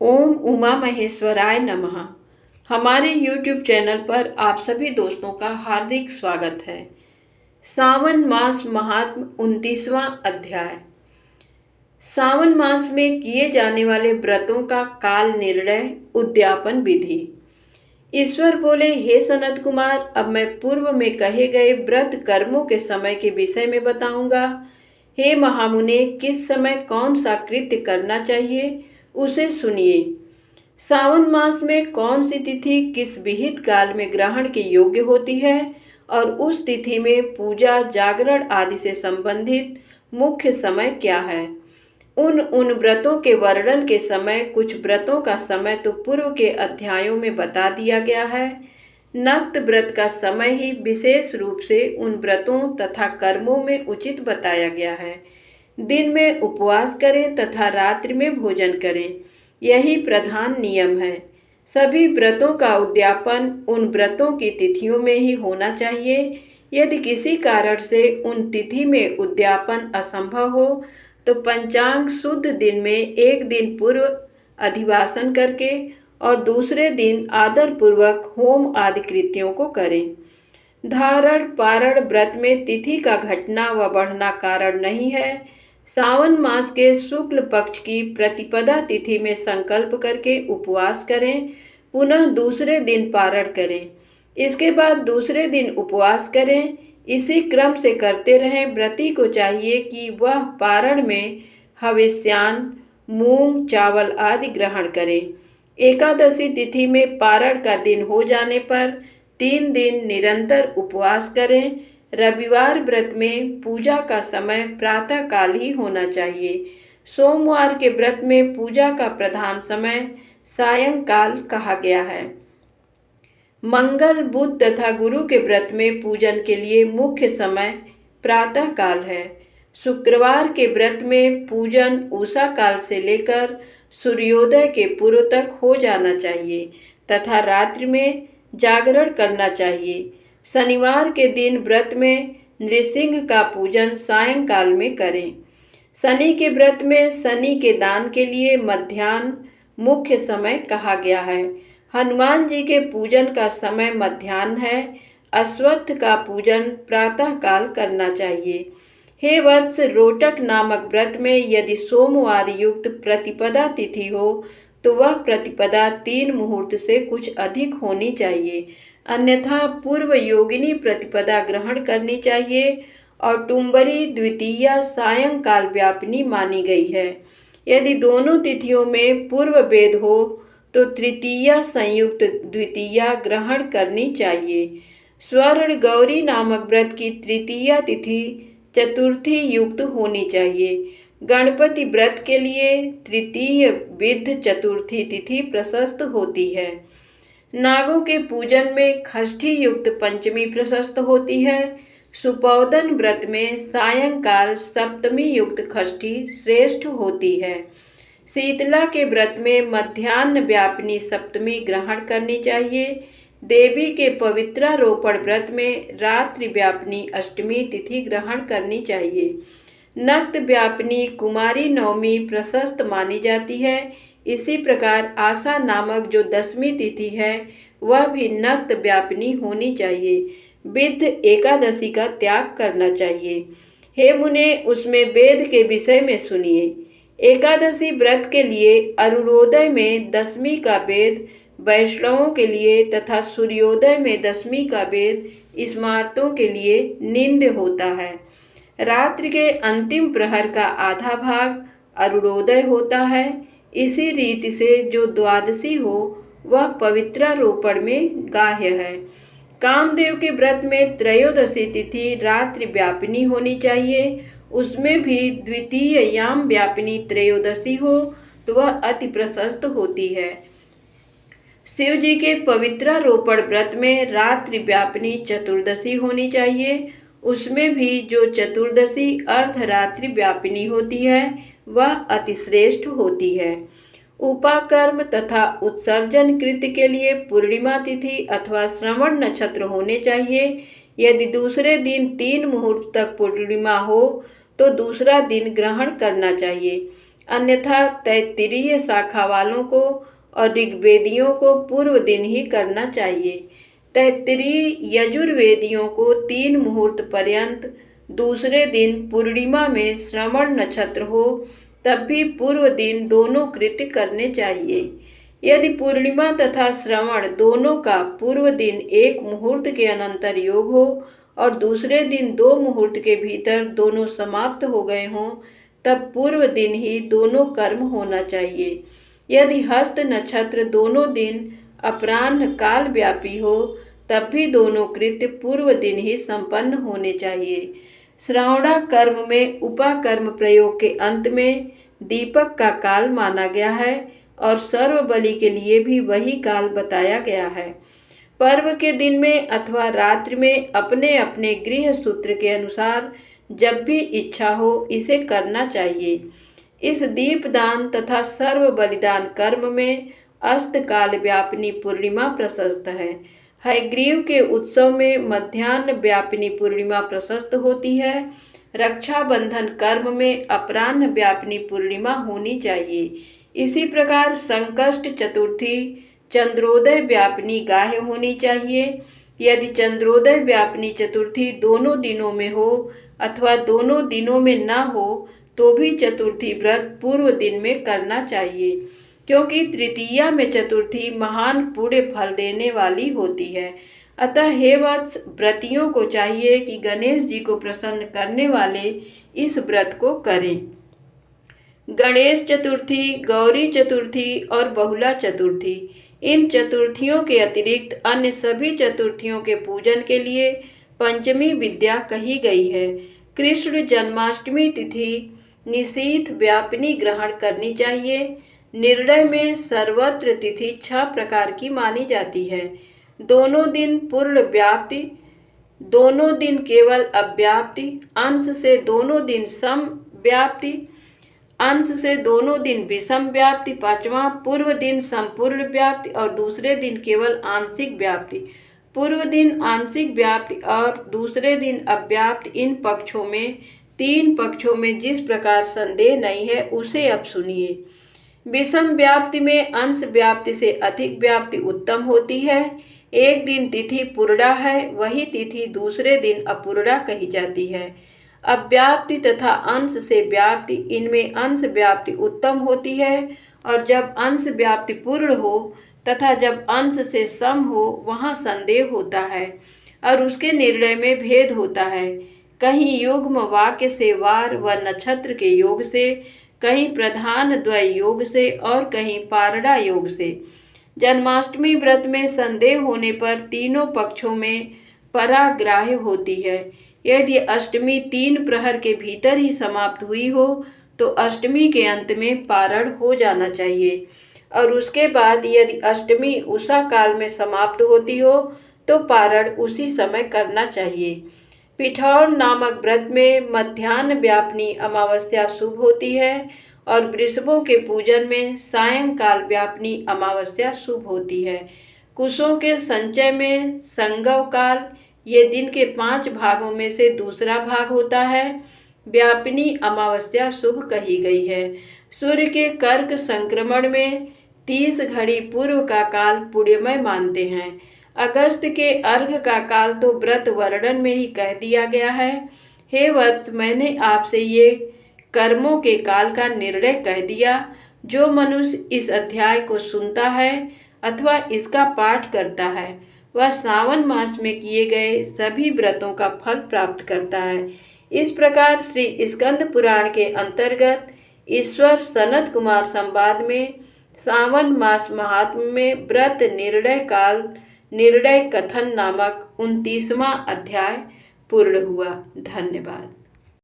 ओम उमा महेश्वराय नमः। हमारे YouTube channel पर आप सभी दोस्तों का हार्दिक स्वागत है। सावन मास महात्म 29वां अध्याय। सावन मास में किए जाने वाले व्रतों का काल निर्णय उद्यापन विधि। ईश्वर बोले, हे सनत कुमार, अब मैं पूर्व में कहे गए व्रत कर्मों के समय के विषय में बताऊंगा। हे महामुने, किस समय कौन सा कृत्य करना चाहिए उसे सुनिए। सावन मास में कौन सी तिथि किस विहित काल में ग्रहण के योग्य होती है और उस तिथि में पूजा, जागरण आदि से संबंधित मुख्य समय क्या है। उन व्रतों के वर्णन के समय कुछ व्रतों का समय तो पूर्व के अध्यायों में बता दिया गया है। नक्त व्रत का समय ही विशेष रूप से उन व्रतों तथा कर्मों में उचित बताया गया है। दिन में उपवास करें तथा रात्रि में भोजन करें, यही प्रधान नियम है। सभी व्रतों का उद्यापन उन व्रतों की तिथियों में ही होना चाहिए। यदि किसी कारण से उन तिथि में उद्यापन असंभव हो तो पंचांग शुद्ध दिन में एक दिन पूर्व अधिवासन करके और दूसरे दिन आदर पूर्वक होम आदि कृत्यों को करें। धारण पारण व्रत में तिथि का घटना व बढ़ना कारण नहीं है। सावन मास के शुक्ल पक्ष की प्रतिपदा तिथि में संकल्प करके उपवास करें, पुनः दूसरे दिन पारण करें, इसके बाद दूसरे दिन उपवास करें। इसी क्रम से करते रहें। व्रती को चाहिए कि वह पारण में हविष्यान्न, मूंग, चावल आदि ग्रहण करे। एकादशी तिथि में पारण का दिन हो जाने पर 3 दिन निरंतर उपवास करें। रविवार व्रत में पूजा का समय प्रातः काल ही होना चाहिए। सोमवार के व्रत में पूजा का प्रधान समय सायंकाल कहा गया है। मंगल, बुध तथा गुरु के व्रत में पूजन के लिए मुख्य समय प्रातः काल है। शुक्रवार के व्रत में पूजन उषा काल से लेकर सूर्योदय के पूर्व तक हो जाना चाहिए तथा रात्रि में जागरण करना चाहिए। शनिवार के दिन व्रत में नृसिंह का पूजन सायंकाल में करें। शनि के व्रत में शनि के दान के लिए मध्याह्न मुख्य समय कहा गया है। हनुमान जी के पूजन का समय मध्याह्न है। अश्वत्थ का पूजन प्रातः काल करना चाहिए। हे वत्स, रोटक नामक व्रत में यदि सोमवार युक्त प्रतिपदा तिथि हो तो वह प्रतिपदा 3 मुहूर्त से कुछ अधिक होनी चाहिए, अन्यथा पूर्व योगिनी प्रतिपदा ग्रहण करनी चाहिए और टुम्बरी द्वितीया सायंकाल व्यापिनी मानी गई है। यदि दोनों तिथियों में पूर्व भेद हो तो तृतीया संयुक्त द्वितीया ग्रहण करनी चाहिए। स्वर्ण गौरी नामक व्रत की तृतीया तिथि चतुर्थी युक्त होनी चाहिए। गणपति व्रत के लिए तृतीय विद्ध चतुर्थी तिथि प्रशस्त होती है। नागों के पूजन में षष्ठी युक्त पंचमी प्रशस्त होती है। सुपौदन व्रत में सायंकाल सप्तमी युक्त षष्ठी श्रेष्ठ होती है। शीतला के व्रत में मध्याह्न व्यापिनी सप्तमी ग्रहण करनी चाहिए। देवी के पवित्रारोपण व्रत में रात्रि व्यापिनी अष्टमी तिथि ग्रहण करनी चाहिए। नक्त व्यापिनी कुमारी नवमी प्रशस्त मानी जाती है। इसी प्रकार आशा नामक जो 10वीं तिथि है वह भी नक्त व्यापिनी होनी चाहिए। विद्ध एकादशी का त्याग करना चाहिए। हे मुने, उसमें वेद के विषय में सुनिए। एकादशी व्रत के लिए अरुणोदय में 10वीं का वेद वैष्णवों के लिए तथा सूर्योदय में 10वीं का वेद स्मार्तों के लिए निंद्य होता है। रात्रि के अंतिम प्रहर का आधा भाग अरुणोदय होता है। इसी रीति से जो द्वादशी हो वह पवित्रारोपण में गाह्य है। कामदेव के व्रत में त्रयोदशी तिथि रात्रि व्यापिनी होनी चाहिए। उसमें भी द्वितीय याम व्यापिनी त्रयोदशी हो तो वह अति प्रशस्त होती है। शिव जी के पवित्रारोपण व्रत में रात्रि व्यापिनी चतुर्दशी होनी चाहिए। उसमें भी जो चतुर्दशी अर्धरात्रि व्यापिनी होती है वह अतिश्रेष्ठ होती है। उपाकर्म तथा उत्सर्जन कृत्य के लिए पूर्णिमा तिथि अथवा श्रवण नक्षत्र होने चाहिए। यदि दूसरे दिन 3 मुहूर्त तक पूर्णिमा हो तो दूसरा दिन ग्रहण करना चाहिए, अन्यथा तैत्तिरीय शाखा वालों को और ऋग्वेदियों को पूर्व दिन ही करना चाहिए। तैत्तिरीय यजुर्वेदियों को 3 मुहूर्त पर्यंत, दूसरे दिन पूर्णिमा में श्रवण नक्षत्र हो तब भी पूर्व दिन दोनों कृत्य करने चाहिए। यदि पूर्णिमा तथा श्रवण दोनों का पूर्व दिन 1 मुहूर्त के अनंतर योग हो और दूसरे दिन 2 मुहूर्त के भीतर दोनों समाप्त हो गए हों, तब पूर्व दिन ही दोनों कर्म होना चाहिए। यदि हस्त नक्षत्र दोनों दिन अपराह्न काल व्यापी हो तब भी दोनों कृत्य पूर्व दिन ही संपन्न होने चाहिए। श्रावणा कर्म में उपाकर्म प्रयोग के अंत में दीपक का काल माना गया है और सर्व बलि के लिए भी वही काल बताया गया है। पर्व के दिन में अथवा रात्रि में अपने अपने गृह सूत्र के अनुसार जब भी इच्छा हो इसे करना चाहिए। इस दीपदान तथा सर्व बलिदान कर्म में अस्तकाल व्यापिनी पूर्णिमा प्रशस्त है। हयग्रीव के उत्सव में मध्याह्न व्यापिनी पूर्णिमा प्रशस्त होती है। रक्षाबंधन कर्म में अपराह्न व्यापिनी पूर्णिमा होनी चाहिए। इसी प्रकार संकष्ट चतुर्थी चंद्रोदय व्यापिनी गाह्य होनी चाहिए। यदि चंद्रोदय व्यापिनी चतुर्थी दोनों दिनों में हो अथवा दोनों दिनों में न हो तो भी चतुर्थी व्रत पूर्व दिन में करना चाहिए, क्योंकि तृतीया में चतुर्थी महान पुण्य फल देने वाली होती है। अतः हे वत्स, व्रतियों को चाहिए कि गणेश जी को प्रसन्न करने वाले इस व्रत को करें। गणेश चतुर्थी, गौरी चतुर्थी और बहुला चतुर्थी, इन चतुर्थियों के अतिरिक्त अन्य सभी चतुर्थियों के पूजन के लिए पंचमी विद्या कही गई है। कृष्ण जन्माष्टमी तिथि निशीथ व्यापिनी ग्रहण करनी चाहिए। निर्णय में सर्वत्र तिथि 6 प्रकार की मानी जाती है। दोनों दिन पूर्ण व्याप्ति, दोनों दिन केवल अव्याप्ति, अंश से दोनों दिन सम व्याप्ति, अंश से दोनों दिन विषम व्याप्ति, 5वां पूर्व दिन संपूर्ण व्याप्ति और दूसरे दिन केवल आंशिक व्याप्ति। पूर्व दिन आंशिक व्याप्ति और दूसरे दिन अव्याप्ति, इन पक्षों में 3 पक्षों में जिस प्रकार संदेह नहीं है उसे अब सुनिए। विषम व्याप्ति में अंश व्याप्ति से अधिक व्याप्ति उत्तम होती है। एक दिन तिथि पूर्णा है, वही तिथि दूसरे दिन अपूर्णा कही जाती है। अव्याप्ति तथा अंश से व्याप्ति, इनमें अंश व्याप्ति उत्तम होती है और जब अंश व्याप्ति पूर्ण हो तथा जब अंश से सम हो वहाँ संदेह होता है और उसके निर्णय में भेद होता है। कहीं युग्म वाक्य से वार व नक्षत्र के योग से, कहीं प्रधान द्वय योग से और कहीं पारड़ा योग से। जन्माष्टमी व्रत में संदेह होने पर तीनों पक्षों में पराग्राह्य होती है। यदि अष्टमी 3 प्रहर के भीतर ही समाप्त हुई हो तो अष्टमी के अंत में पारण हो जाना चाहिए और उसके बाद यदि अष्टमी उषा काल में समाप्त होती हो तो पारण उसी समय करना चाहिए। पिठौर नामक व्रत में मध्याह्न व्यापिनी अमावस्या शुभ होती है और वृषभों के पूजन में सायंकाल व्यापिनी अमावस्या शुभ होती है। कुशों के संचय में संगव काल, ये दिन के 5 भागों में से दूसरा भाग होता है, व्यापिनी अमावस्या शुभ कही गई है। सूर्य के कर्क संक्रमण में 30 घड़ी पूर्व का काल पुण्यमय मानते हैं। अगस्त के अर्घ का काल तो व्रत वर्णन में ही कह दिया गया है। हे वत्स, मैंने आपसे ये कर्मों के काल का निर्णय कह दिया। जो मनुष्य इस अध्याय को सुनता है अथवा इसका पाठ करता है वह सावन मास में किए गए सभी व्रतों का फल प्राप्त करता है। इस प्रकार श्री स्कंद पुराण के अंतर्गत ईश्वर सनत कुमार संवाद में सावन मास महात्म्य में व्रत निर्णय काल निर्णय कथन नामक 29वां अध्याय पूर्ण हुआ। धन्यवाद।